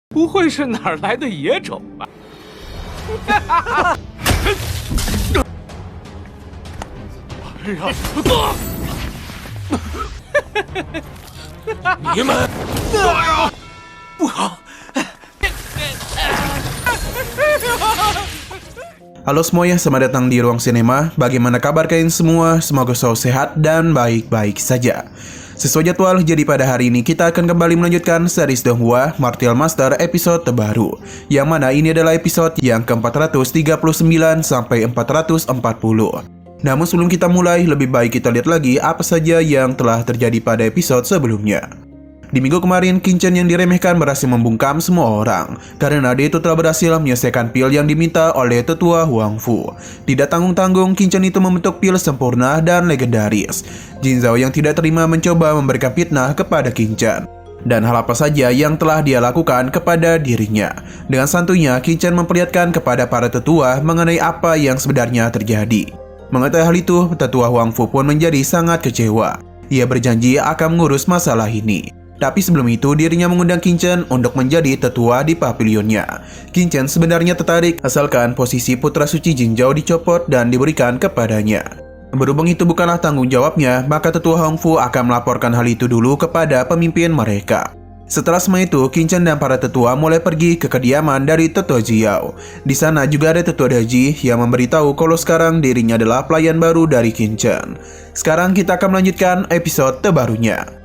不会是哪儿来的野种吧？哎呀！你们，不好！Halo semuanya, selamat datang di Ruang Sinema. Bagaimana kabar kalian semua? Semoga selalu sehat dan baik-baik saja. Sesuai jadwal, jadi pada hari ini kita akan kembali melanjutkan series Donghua Martial Master episode terbaru, yang mana ini adalah episode yang ke-439 sampai 440. Namun sebelum kita mulai, lebih baik kita lihat lagi apa saja yang telah terjadi pada episode sebelumnya. Di minggu kemarin, Qin Chen yang diremehkan berhasil membungkam semua orang karena dia itu telah berhasil menyelesaikan pil yang diminta oleh tetua Huang Fu. Tidak tanggung-tanggung, Qin Chen itu membentuk pil sempurna dan legendaris. Jin Zhao yang tidak terima mencoba memberikan fitnah kepada Qin Chen. Dan hal apa saja yang telah dia lakukan kepada dirinya. Dengan santuinya, Qin Chen memperlihatkan kepada para tetua mengenai apa yang sebenarnya terjadi. Mengetahui hal itu, tetua Huang Fu pun menjadi sangat kecewa. Ia berjanji akan mengurus masalah ini. Tapi sebelum itu, dirinya mengundang Qin Chen untuk menjadi tetua di pavilionnya. Qin Chen sebenarnya tertarik asalkan posisi putra suci Jin Zhao dicopot dan diberikan kepadanya. Berhubung itu bukanlah tanggung jawabnya, maka tetua Huang Fu akan melaporkan hal itu dulu kepada pemimpin mereka. Setelah semua itu, Qin Chen dan para tetua mulai pergi ke kediaman dari tetua Jiao. Di sana juga ada tetua Daji yang memberitahu kalau sekarang dirinya adalah pelayan baru dari Qin Chen. Sekarang kita akan melanjutkan episode terbarunya.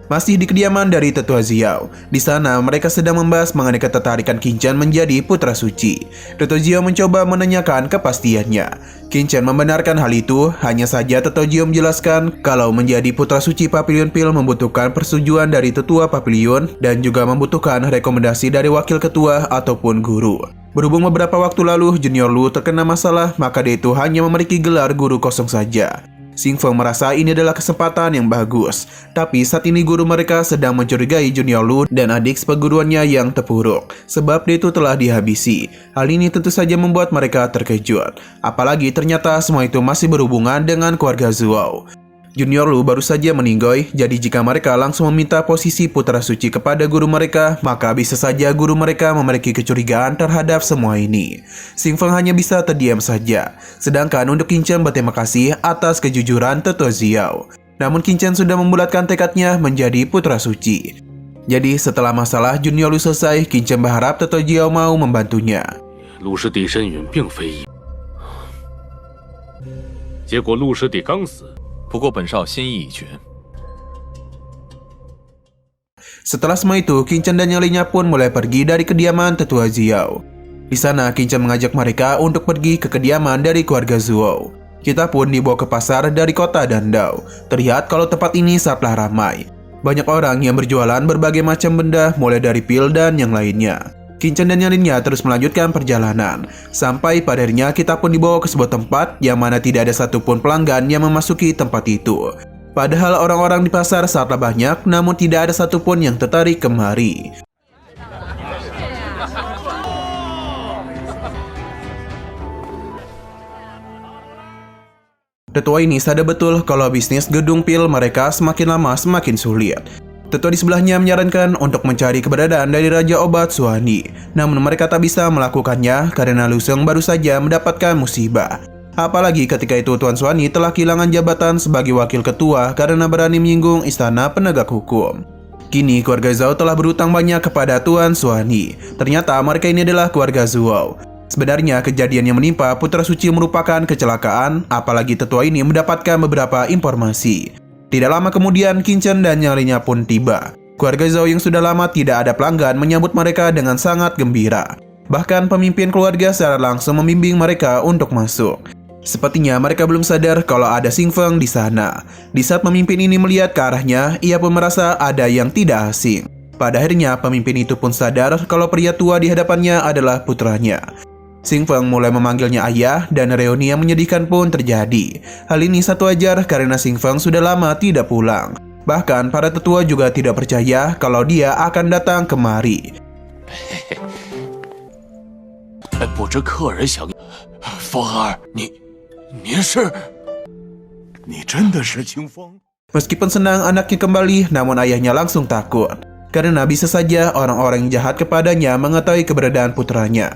Masih di kediaman dari tetua Jiao. Di sana mereka sedang membahas mengenai ketertarikan Qin Chen menjadi putra suci. Tetua Jiao mencoba menanyakan kepastiannya. Qin Chen membenarkan hal itu, hanya saja tetua Jiao menjelaskan kalau menjadi putra suci Pavilion Pil membutuhkan persetujuan dari tetua Pavilion dan juga membutuhkan rekomendasi dari wakil ketua ataupun guru. Berhubung beberapa waktu lalu Junior Lu terkena masalah, maka dia itu hanya memiliki gelar guru kosong saja. Xing Feng merasa ini adalah kesempatan yang bagus. Tapi saat ini guru mereka sedang mencurigai Junior Lu dan adik seperguruannya yang terpuruk, sebab dia itu telah dihabisi. Hal ini tentu saja membuat mereka terkejut. Apalagi ternyata semua itu masih berhubungan dengan keluarga Zuo. Junior Lu baru saja meninggoy, jadi jika mereka langsung meminta posisi putra suci kepada guru mereka, maka bisa saja guru mereka memiliki kecurigaan terhadap semua ini. Xing Feng hanya bisa terdiam saja. Sedangkan untuk Qin Chen berterima kasih atas kejujuran tetua Jiao. Namun Qin Chen sudah membulatkan tekadnya menjadi putra suci. Jadi setelah masalah Junior Lu selesai, Qin Chen berharap tetua Jiao mau membantunya. Lu Shidi Shen Yun并非一，结果陆师弟刚死。不过本少心意已决。 Setelah semua itu, Qin Chen dan yang lainnya pun mulai pergi dari kediaman tetua Jiao. Di sana, Qin Chen mengajak mereka untuk pergi ke kediaman dari keluarga Zuo. Kita pun dibawa ke pasar dari kota Dandao. Terlihat kalau tempat ini sangatlah ramai. Banyak orang yang berjualan berbagai macam benda, mulai dari pil dan yang lainnya. Qin Chen dan yang lainnya terus melanjutkan perjalanan. Sampai pada akhirnya kita pun dibawa ke sebuah tempat yang mana tidak ada satupun pelanggan yang memasuki tempat itu. Padahal orang-orang di pasar sangatlah banyak, namun tidak ada satupun yang tertarik kemari. Tetua ini sadar betul kalau bisnis gedung pil mereka semakin lama semakin sulit. Tetua di sebelahnya menyarankan untuk mencari keberadaan dari Raja Obat Suani. Namun mereka tak bisa melakukannya karena Lu Sheng baru saja mendapatkan musibah. Apalagi ketika itu Tuan Suani telah kehilangan jabatan sebagai wakil ketua karena berani menyinggung istana penegak hukum. Kini keluarga Zhao telah berutang banyak kepada Tuan Suani. Ternyata mereka ini adalah keluarga Zuo. Sebenarnya kejadian yang menimpa putra suci merupakan kecelakaan, apalagi tetua ini mendapatkan beberapa informasi. Tidak lama kemudian, Qin Chen dan yang lainnya pun tiba. Keluarga Zhao yang sudah lama tidak ada pelanggan menyambut mereka dengan sangat gembira. Bahkan pemimpin keluarga secara langsung membimbing mereka untuk masuk. Sepertinya mereka belum sadar kalau ada Xing Feng di sana. Di saat pemimpin ini melihat ke arahnya, ia pun merasa ada yang tidak asing. Pada akhirnya pemimpin itu pun sadar kalau pria tua di hadapannya adalah putranya. Xing Feng mulai memanggilnya ayah dan reuni yang menyedihkan pun terjadi. Hal ini satu wajar karena Xing Feng sudah lama tidak pulang. Bahkan para tetua juga tidak percaya kalau dia akan datang kemari. 不知客人想，风儿，您是？你真的是清风？ Meskipun senang anaknya kembali, namun ayahnya langsung takut. karena bisa saja orang-orang yang jahat kepadanya mengetahui keberadaan putranya.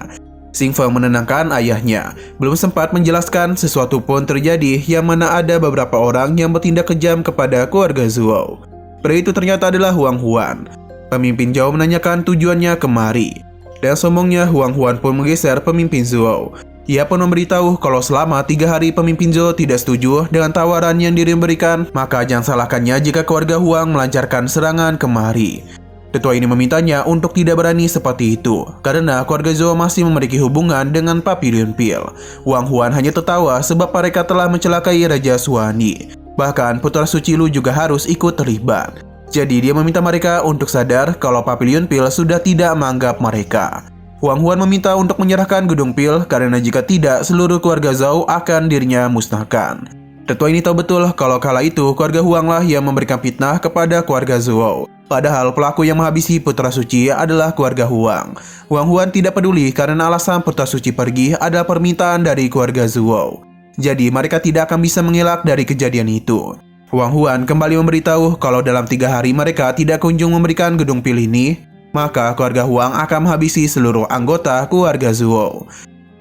Xing Feng menenangkan ayahnya, belum sempat menjelaskan sesuatu pun terjadi yang mana ada beberapa orang yang bertindak kejam kepada keluarga Zhuo. Pria itu ternyata adalah Huang Huan. Pemimpin Zhou menanyakan tujuannya kemari, dan sombongnya Huang Huan pun menggeser pemimpin Zhou. Ia pun memberitahu kalau selama 3 hari pemimpin Zhou tidak setuju dengan tawaran yang diberikan, maka jangan salahkannya jika keluarga Huang melancarkan serangan kemari. Tetua ini memintanya untuk tidak berani seperti itu, karena keluarga Zhou masih memiliki hubungan dengan Papillon Pill. Huang Huan hanya tertawa sebab mereka telah mencelakai Raja Xuani. Bahkan putra suci Lu juga harus ikut terlibat. Jadi dia meminta mereka untuk sadar kalau Papillon Pill sudah tidak menganggap mereka. Huang Huan meminta untuk menyerahkan gedung Pil karena jika tidak seluruh keluarga Zhou akan dirinya musnahkan. Tetua ini tahu betul kalau kala itu keluarga Huang lah yang memberikan fitnah kepada keluarga Zhou. Padahal pelaku yang menghabisi putra suci adalah keluarga Huang. Huang Huan tidak peduli karena alasan putra suci pergi adalah permintaan dari keluarga Zhou. Jadi mereka tidak akan bisa mengelak dari kejadian itu. Huang Huan kembali memberitahu kalau dalam 3 hari mereka tidak kunjung memberikan gedung Pil ini, maka keluarga Huang akan menghabisi seluruh anggota keluarga Zhuo.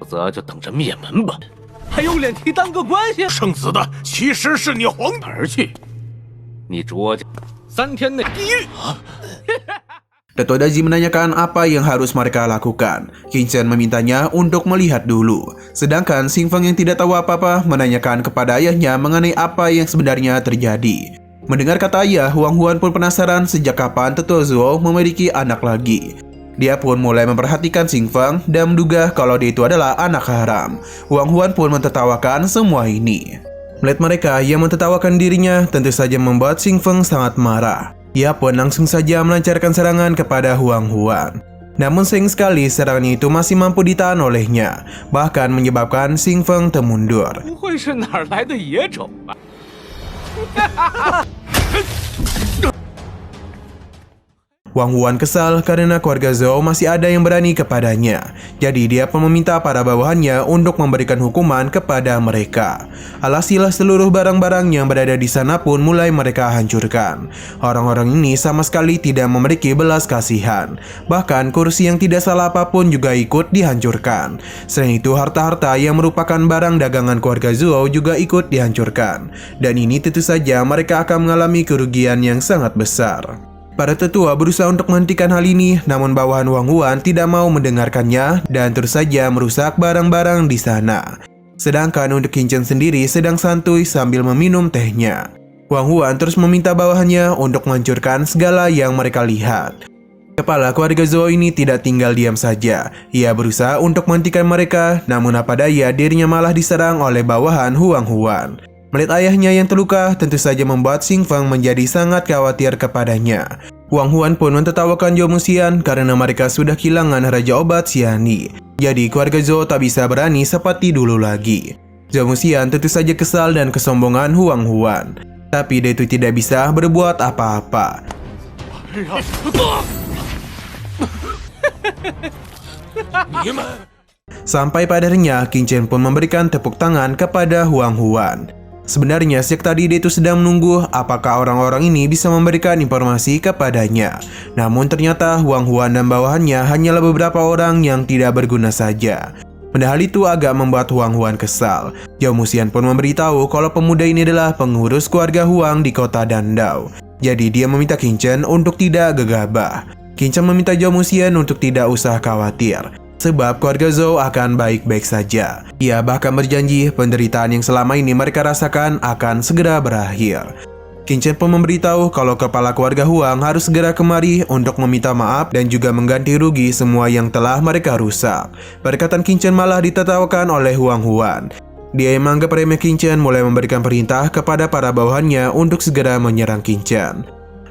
否则就等着灭门吧。还有脸提当个关系？生死的其实是你皇而去，你卓家3天内地狱。 Dato' Daji menanyakan apa yang harus mereka lakukan. Qin Chen memintanya untuk melihat dulu. Sedangkan Xing Feng yang tidak tahu apa-apa menanyakan kepada ayahnya mengenai apa yang sebenarnya terjadi. Mendengar kata ayah, Huang Huan pun penasaran sejak kapan tetua Zhuo memiliki anak lagi. Dia pun mulai memperhatikan Xing Feng dan menduga kalau dia itu adalah anak haram. Huang Huan pun mentertawakan semua ini. Melihat mereka yang mentertawakan dirinya tentu saja membuat Xing Feng sangat marah. Ia pun langsung saja melancarkan serangan kepada Huang Huan. Namun sayang sekali serangan itu masih mampu ditahan olehnya, bahkan menyebabkan Xing Feng termundur. 不会是哪儿来的野种吧？ Huang Huan kesal karena keluarga Zhou masih ada yang berani kepadanya. Jadi dia pun meminta para bawahannya untuk memberikan hukuman kepada mereka. Alhasil seluruh barang-barang yang berada di sana pun mulai mereka hancurkan. Orang-orang ini sama sekali tidak memiliki belas kasihan. Bahkan kursi yang tidak salah apapun juga ikut dihancurkan. Selain itu harta-harta yang merupakan barang dagangan keluarga Zhou juga ikut dihancurkan. Dan ini tentu saja mereka akan mengalami kerugian yang sangat besar. Para tetua berusaha untuk menghentikan hal ini, namun bawahan Huang Huan tidak mau mendengarkannya dan terus saja merusak barang-barang di sana. Sedangkan untuk Qin Chen sendiri sedang santuy sambil meminum tehnya. Huang Huan terus meminta bawahannya untuk menghancurkan segala yang mereka lihat. Kepala keluarga Zhou ini tidak tinggal diam saja. Ia berusaha untuk menghentikan mereka, namun apa daya dirinya malah diserang oleh bawahan Huang Huan. Melihat ayahnya yang terluka, tentu saja membuat Xing Feng menjadi sangat khawatir kepadanya. Huang Huan pun mentertawakan Zhou Muxian karena mereka sudah kehilangan Raja Obat Xiani. Jadi keluarga Zhou tak bisa berani seperti dulu lagi. Zhou Muxian tentu saja kesal dan kesombongan Huang Huan. Tapi dia itu tidak bisa berbuat apa-apa. Sampai pada akhirnya, Qin Chen pun memberikan tepuk tangan kepada Huang Huan. Sebenarnya sejak tadi dia itu sedang menunggu apakah orang-orang ini bisa memberikan informasi kepadanya. Namun ternyata Huang Huan dan bawahannya hanyalah beberapa orang yang tidak berguna saja. Padahal itu agak membuat Huang Huan kesal. Zhou Muxian pun memberitahu kalau pemuda ini adalah pengurus keluarga Huang di kota Dandao. Jadi dia meminta Qin Chen untuk tidak gegabah. Qin Chen meminta Zhou Muxian untuk tidak usah khawatir, sebab keluarga Zhou akan baik-baik saja. Ia bahkan berjanji penderitaan yang selama ini mereka rasakan akan segera berakhir. Qin Chen pun memberitahu kalau kepala keluarga Huang harus segera kemari untuk meminta maaf dan juga mengganti rugi semua yang telah mereka rusak. Perkataan Qin Chen malah ditertawakan oleh Huang Huan. Dia yang menganggap remeh Qin Chen mulai memberikan perintah kepada para bawahannya untuk segera menyerang Qin Chen.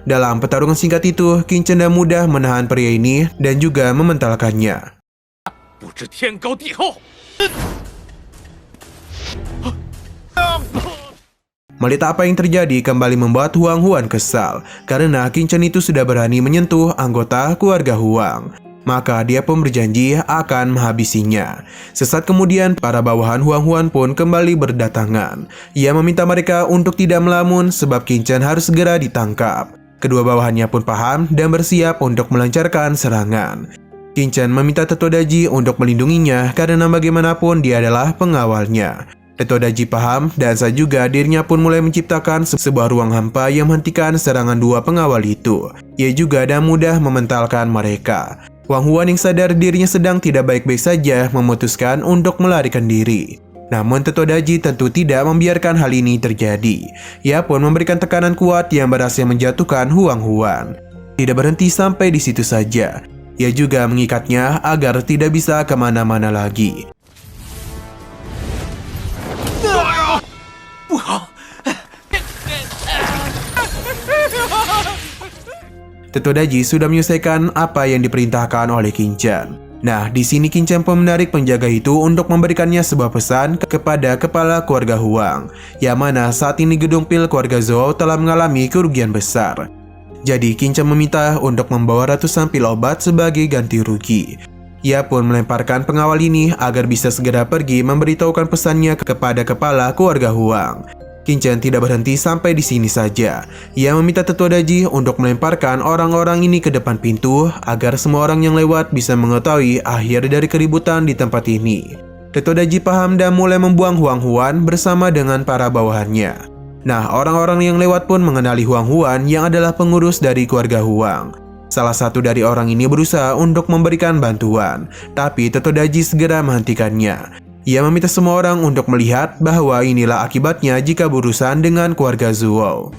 Dalam pertarungan singkat itu, Qin Chen dan mudah menahan pria ini dan juga mementalkannya. 不知天高地厚。 Melihat apa yang terjadi kembali membuat Huang Huan kesal karena Qin Chen itu sudah berani menyentuh anggota keluarga Huang. Maka dia pun berjanji akan menghabisinya. Sesaat kemudian para bawahan Huang Huan pun kembali berdatangan. Ia meminta mereka untuk tidak melamun sebab Qin Chen harus segera ditangkap. Kedua bawahannya pun paham dan bersiap untuk melancarkan serangan. Qingchen meminta Tetua Daji untuk melindunginya karena bagaimanapun dia adalah pengawalnya. Tetua Daji paham dan saat juga dirinya pun mulai menciptakan sebuah ruang hampa yang menghentikan serangan dua pengawal itu. Ia juga dan mudah mementalkan mereka. Wang Huan yang sadar dirinya sedang tidak baik-baik saja memutuskan untuk melarikan diri. Namun Tetua Daji tentu tidak membiarkan hal ini terjadi. Ia pun memberikan tekanan kuat yang berhasil menjatuhkan Huang Huan. Tidak berhenti sampai di situ saja. Ia juga mengikatnya agar tidak bisa kemana-mana lagi. Tetua Daji sudah menyelesaikan apa yang diperintahkan oleh Qingchen. Nah, di sini Qingchen pun menarik penjaga itu untuk memberikannya sebuah pesan kepada kepala keluarga Huang, yang mana saat ini gedung pil keluarga Zhou telah mengalami kerugian besar. Jadi Qingchen meminta untuk membawa ratusan pil obat sebagai ganti rugi. Ia pun melemparkan pengawal ini agar bisa segera pergi memberitahukan pesannya kepada kepala keluarga Huang. Qingchen tidak berhenti sampai di sini saja. Ia meminta Tetua Daji untuk melemparkan orang-orang ini ke depan pintu agar semua orang yang lewat bisa mengetahui akhir dari keributan di tempat ini. Tetua Daji paham dan mulai membuang Huang Huan bersama dengan para bawahannya. Nah, orang-orang yang lewat pun mengenali Huang Huan yang adalah pengurus dari keluarga Huang. Salah satu dari orang ini berusaha untuk memberikan bantuan, tapi Tetua Daji segera menghentikannya. Ia meminta semua orang untuk melihat bahwa inilah akibatnya jika berurusan dengan keluarga Zhou.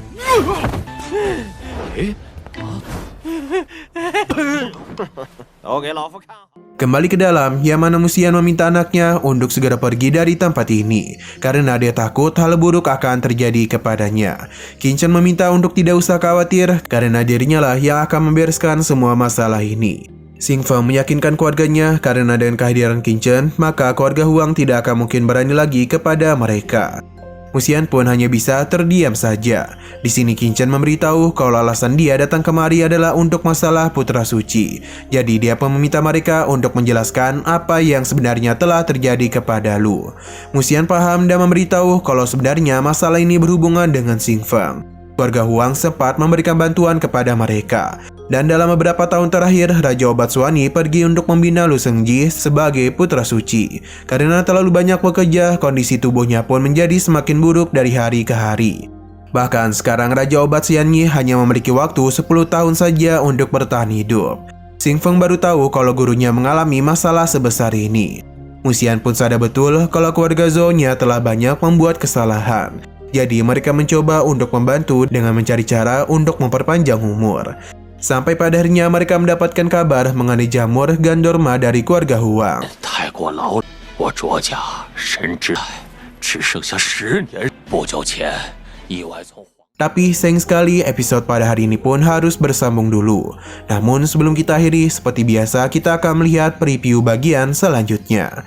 Kembali ke dalam, yang mana Musian meminta anaknya untuk segera pergi dari tempat ini karena dia takut hal buruk akan terjadi kepadanya. Qingchen meminta untuk tidak usah khawatir karena dirinya lah yang akan membereskan semua masalah ini. Xing Feng meyakinkan keluarganya karena dengan kehadiran Qingchen, maka keluarga Huang tidak akan mungkin berani lagi kepada mereka. Musian pun hanya bisa terdiam saja. Di sini Qingchen memberitahu kalau alasan dia datang kemari adalah untuk masalah Putra Suci. Jadi dia pun meminta mereka untuk menjelaskan apa yang sebenarnya telah terjadi kepada Lu. Musian paham dan memberitahu kalau sebenarnya masalah ini berhubungan dengan Xing Feng. Keluarga Huang sempat memberikan bantuan kepada mereka. Dan dalam beberapa tahun terakhir, Raja Obat Suani pergi untuk membina Lu Shengji sebagai Putra Suci. Karena terlalu banyak bekerja, kondisi tubuhnya pun menjadi semakin buruk dari hari ke hari. Bahkan sekarang Raja Obat Xianyi hanya memiliki waktu 10 tahun saja untuk bertahan hidup. Xing Feng baru tahu kalau gurunya mengalami masalah sebesar ini. Musian pun sadar betul kalau keluarga Zhou-nya telah banyak membuat kesalahan. Jadi mereka mencoba untuk membantu dengan mencari cara untuk memperpanjang umur. Sampai pada akhirnya mereka mendapatkan kabar mengenai jamur Gandorma dari keluarga Huang. Tapi sayang sekali episode pada hari ini pun harus bersambung dulu. Namun sebelum kita akhiri, seperti biasa kita akan melihat preview bagian selanjutnya.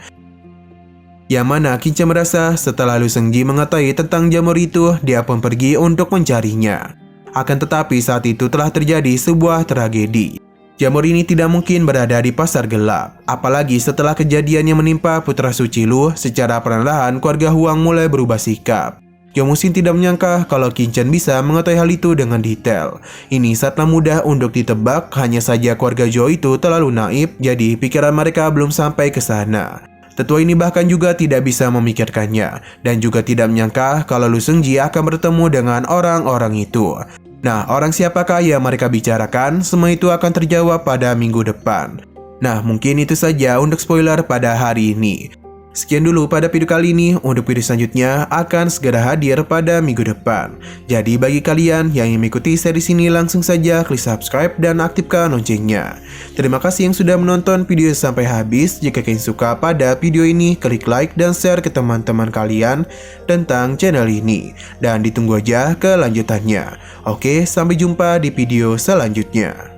Yang mana Qingchen merasa setelah Lu Shengji mengetahui tentang jamur itu, dia pun pergi untuk mencarinya. Akan tetapi saat itu telah terjadi sebuah tragedi. Jamur ini tidak mungkin berada di pasar gelap. Apalagi setelah kejadian yang menimpa Putra Suci Lu, secara perlahan keluarga Huang mulai berubah sikap. Yomusin tidak menyangka kalau Qingchen bisa mengetahui hal itu dengan detail. Ini sangatlah mudah untuk ditebak, hanya saja keluarga Zhou itu terlalu naif, jadi pikiran mereka belum sampai ke sana. Tetua ini bahkan juga tidak bisa memikirkannya, dan juga tidak menyangka kalau Lu Shengji akan bertemu dengan orang-orang itu. Nah, orang siapakah yang mereka bicarakan? Semua itu akan terjawab pada minggu depan. Nah, mungkin itu saja untuk spoiler pada hari ini. Sekian dulu pada video kali ini, untuk video selanjutnya akan segera hadir pada minggu depan. Jadi bagi kalian yang ingin mengikuti series ini langsung saja klik subscribe dan aktifkan loncengnya. Terima kasih yang sudah menonton video sampai habis. Jika kalian suka pada video ini, klik like dan share ke teman-teman kalian tentang channel ini. Dan ditunggu aja kelanjutannya. Oke, sampai jumpa di video selanjutnya.